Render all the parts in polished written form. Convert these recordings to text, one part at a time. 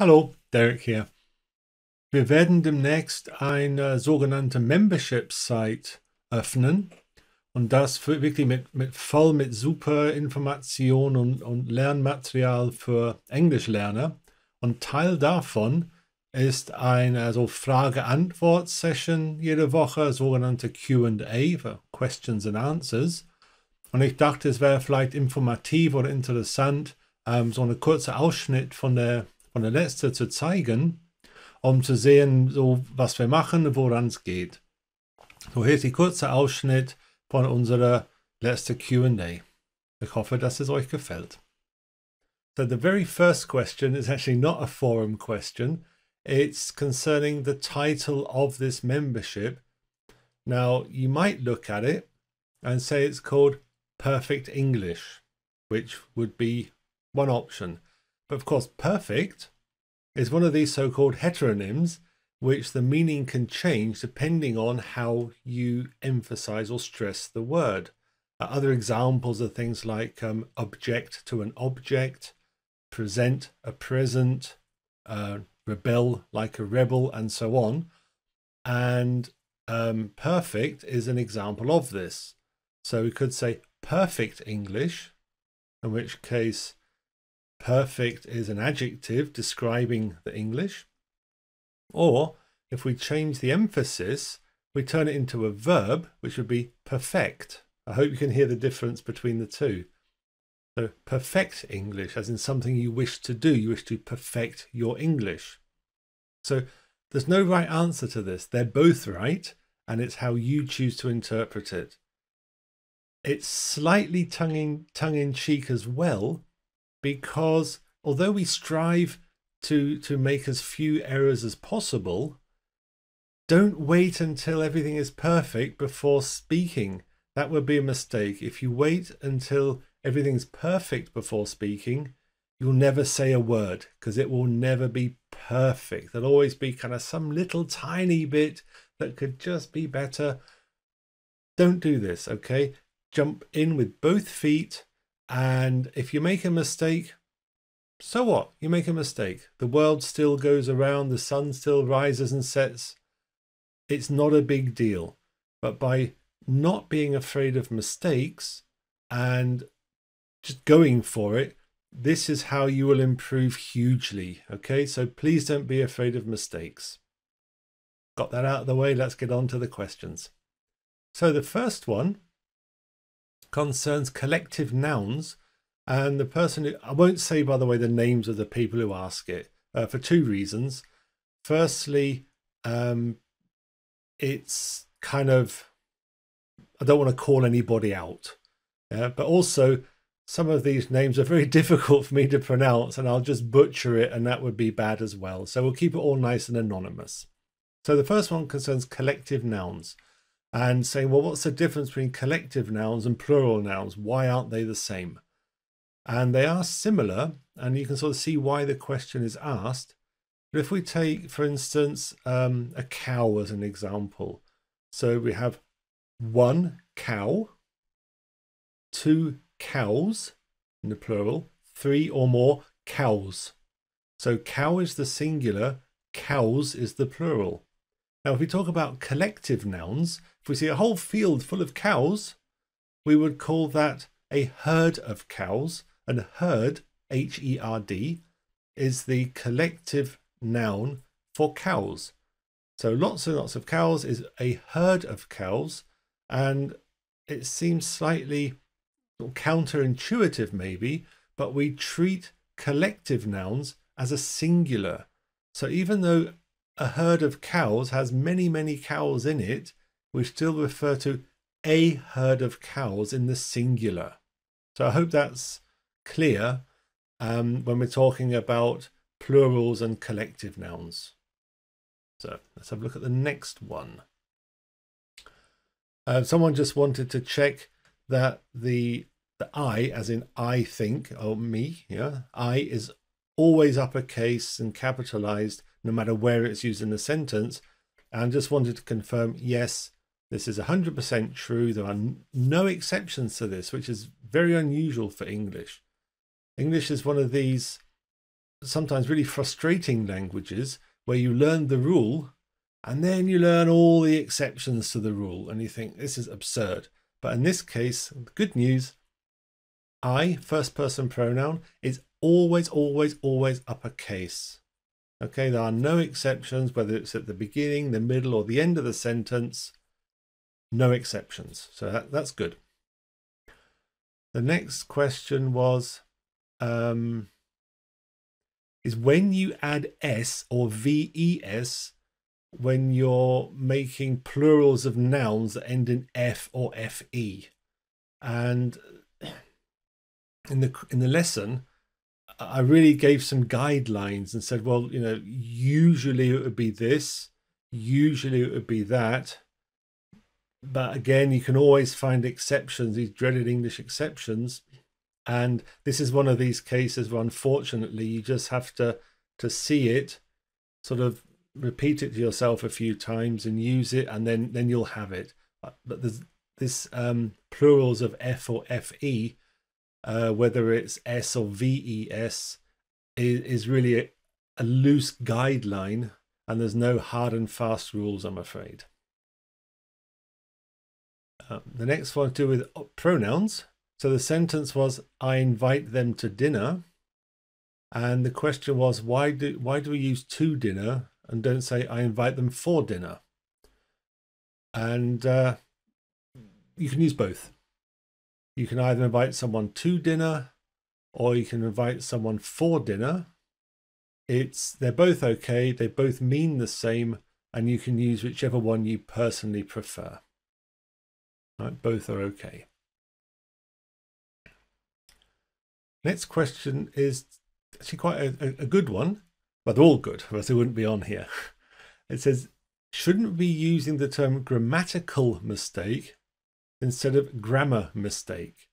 Hallo, Derek hier. Wir werden demnächst eine sogenannte Membership-Site öffnen und das wirklich voll mit super Information und Lernmaterial für Englischlerner. Und Teil davon ist eine Frage-Antwort-Session jede Woche, sogenannte Q&A, für Questions and Answers. Und ich dachte, es wäre vielleicht informativ oder interessant, so eine kurze Ausschnitt von der letzten zu zeigen, um zu sehen, so was wir machen, woran es geht. So, hier ist die kurze Ausschnitt von unserer letzten Q&A. Ich hoffe, dass es euch gefällt. So the very first question is actually not a forum question. It's concerning the title of this membership. Now, you might look at it and say it's called Perfect English, which would be one option. But of course, perfect is one of these so-called heteronyms, which the meaning can change depending on how you emphasize or stress the word. Other examples are things like object to an object, present a present, rebel like a rebel, and so on. And perfect is an example of this. So we could say perfect English, in which case perfect is an adjective describing the English. Or if we change the emphasis, we turn it into a verb, which would be perfect. I hope you can hear the difference between the two. So perfect English, as in something you wish to do. You wish to perfect your English. So there's no right answer to this. They're both right, and it's how you choose to interpret it. It's slightly tongue-in-cheek as well, because although we strive to make as few errors as possible, don't wait until everything is perfect before speaking. That would be a mistake. If you wait until everything's perfect before speaking, you'll never say a word, because it will never be perfect. There'll always be kind of some little tiny bit that could just be better. Don't do this, okay? Jump in with both feet. And if you make a mistake, so what? You make a mistake. The world still goes around. The sun still rises and sets. It's not a big deal. But by not being afraid of mistakes and just going for it, this is how you will improve hugely. Okay, so please don't be afraid of mistakes. Got that out of the way. Let's get on to the questions. So the first one concerns collective nouns, and the person who, I won't say, by the way, the names of the people who ask it, for two reasons. Firstly, it's kind of, I don't want to call anybody out, but also some of these names are very difficult for me to pronounce, and I'll just butcher it, and that would be bad as well. So we'll keep it all nice and anonymous. So the first one concerns collective nouns, and saying, well, what's the difference between collective nouns and plural nouns? Why aren't they the same? And they are similar, and you can sort of see why the question is asked. But if we take, for instance, a cow as an example. So we have one cow, two cows in the plural, three or more cows. So cow is the singular, cows is the plural. Now, if we talk about collective nouns, if we see a whole field full of cows, we would call that a herd of cows. And herd, H-E-R-D, is the collective noun for cows. So lots and lots of cows is a herd of cows, and it seems slightly counterintuitive maybe, but we treat collective nouns as a singular. So even though a herd of cows has many, many cows in it, we still refer to a herd of cows in the singular. So I hope that's clear when we're talking about plurals and collective nouns. So let's have a look at the next one. Someone just wanted to check that the I, as in I think, or me, yeah, I is always uppercase and capitalized no matter where it's used in the sentence, and just wanted to confirm, yes, this is 100% true. There are no exceptions to this, which is very unusual for English. English is one of these sometimes really frustrating languages where you learn the rule and then you learn all the exceptions to the rule and you think this is absurd. But in this case, good news, I, first person pronoun, is always, always, always uppercase. Okay, there are no exceptions, whether it's at the beginning, the middle, or the end of the sentence. No exceptions. So that's good. The next question was, is when you add S or VES when you're making plurals of nouns that end in F or FE. And in the lesson, I really gave some guidelines and said, well, you know, usually it would be this, usually it would be that. But again, you can always find exceptions, these dreaded English exceptions. And this is one of these cases where, unfortunately, you just have to see it, sort of repeat it to yourself a few times and use it, and then you'll have it. But there's this plurals of F or FE, whether it's S or VES, is really a loose guideline, and there's no hard and fast rules, I'm afraid. The next one to do with pronouns. So the sentence was, I invite them to dinner. And the question was, why do we use to dinner and don't say I invite them for dinner? And you can use both. You can either invite someone to dinner or you can invite someone for dinner. They're both okay. They both mean the same, and you can use whichever one you personally prefer. Right, both are okay. Next question is actually quite a good one, but they're all good, or else they wouldn't be on here. It says, shouldn't we be using the term grammatical mistake instead of grammar mistake?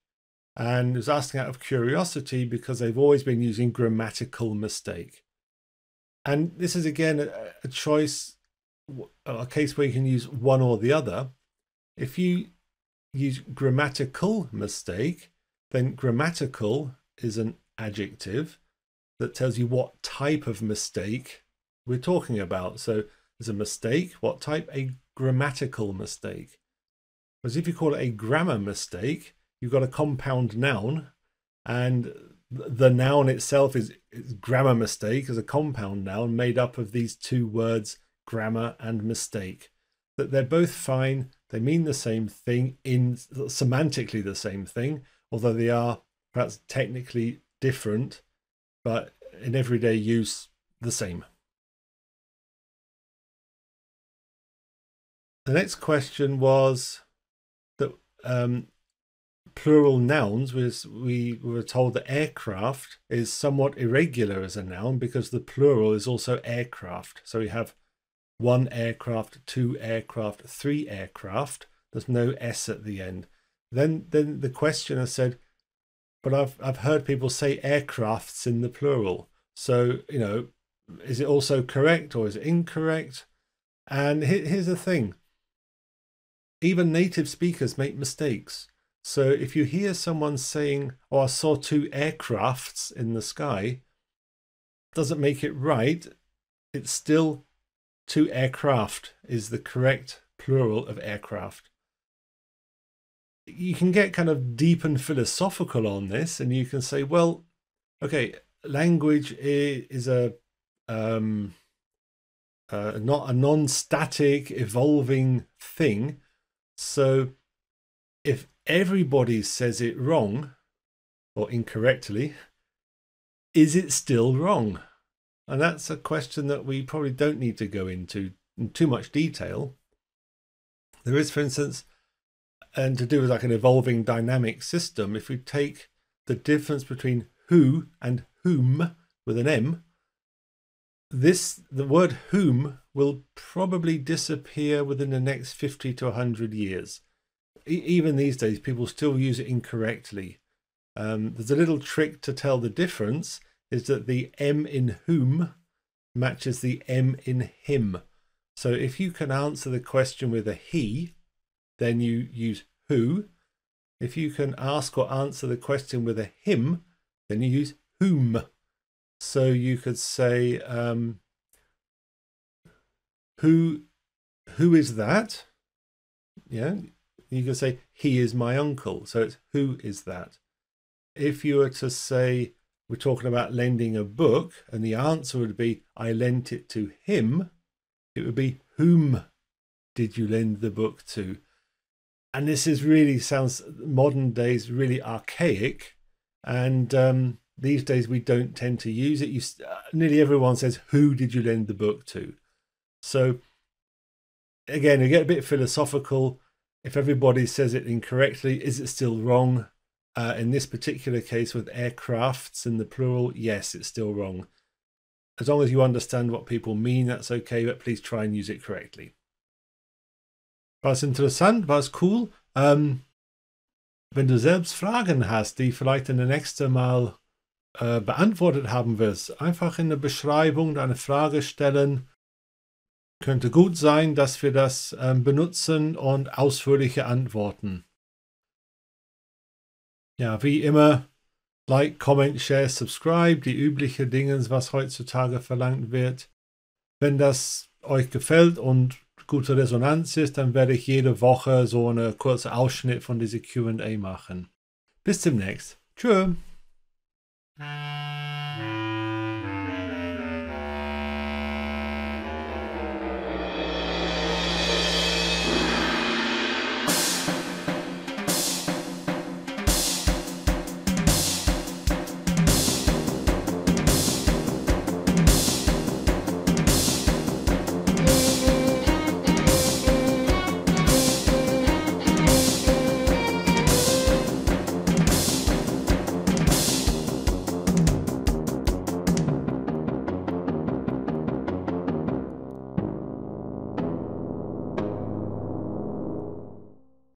And it was asking out of curiosity because they've always been using grammatical mistake. And this is again a choice, a case where you can use one or the other. If you use grammatical mistake, then grammatical is an adjective that tells you what type of mistake we're talking about. So there's a mistake, what type? A grammatical mistake. Whereas if you call it a grammar mistake, you've got a compound noun, and the noun itself is grammar mistake as a compound noun made up of these two words, grammar and mistake. That they're both fine, they mean the same thing, in semantically the same thing, although they are perhaps technically different, but in everyday use the same. The next question was that plural nouns, we were told that aircraft is somewhat irregular as a noun because the plural is also aircraft. So we have one aircraft, two aircraft, three aircraft. There's no S at the end. Then the questioner said, but I've heard people say aircrafts in the plural. So, you know, is it also correct or is it incorrect? And here's the thing. Even native speakers make mistakes. So if you hear someone saying, oh, I saw two aircrafts in the sky, doesn't make it right. It's still two aircraft is the correct plural of aircraft. You can get kind of deep and philosophical on this, and you can say, well, okay, language is not a non-static evolving thing. So if everybody says it wrong or incorrectly, is it still wrong? And that's a question that we probably don't need to go into in too much detail. There is, for instance, and to do with like an evolving dynamic system, if we take the difference between who and whom with an M, the word whom will probably disappear within the next 50 to 100 years. Even these days, people still use it incorrectly. There's a little trick to tell the difference, is that the M in whom matches the M in him. So if you can answer the question with a he, then you use who. If you can ask or answer the question with a him, then you use whom. So you could say, who is that? Yeah, you could say, he is my uncle. So it's who is that? If you were to say, we're talking about lending a book, and the answer would be, I lent it to him, it would be, whom did you lend the book to? And this is really sounds modern days really archaic, and these days we don't tend to use it. Nearly everyone says, who did you lend the book to? So again, you get a bit philosophical. If everybody says it incorrectly, is it still wrong? In this particular case with aircrafts in the plural, yes, it's still wrong. As long as you understand what people mean, that's okay, but please try and use it correctly. War es interessant? War es cool? Wenn du selbst Fragen hast, die vielleicht in der nächsten Mal beantwortet haben wirst, einfach in der Beschreibung eine Frage stellen. Könnte gut sein, dass wir das benutzen und ausführliche antworten. Ja, wie immer, like, comment, share, subscribe, die üblichen Dinge, was heutzutage verlangt wird. Wenn das euch gefällt und gute Resonanz ist, dann werde ich jede Woche so eine kurze Ausschnitt von dieser Q&A machen. Bis demnächst. Tschö.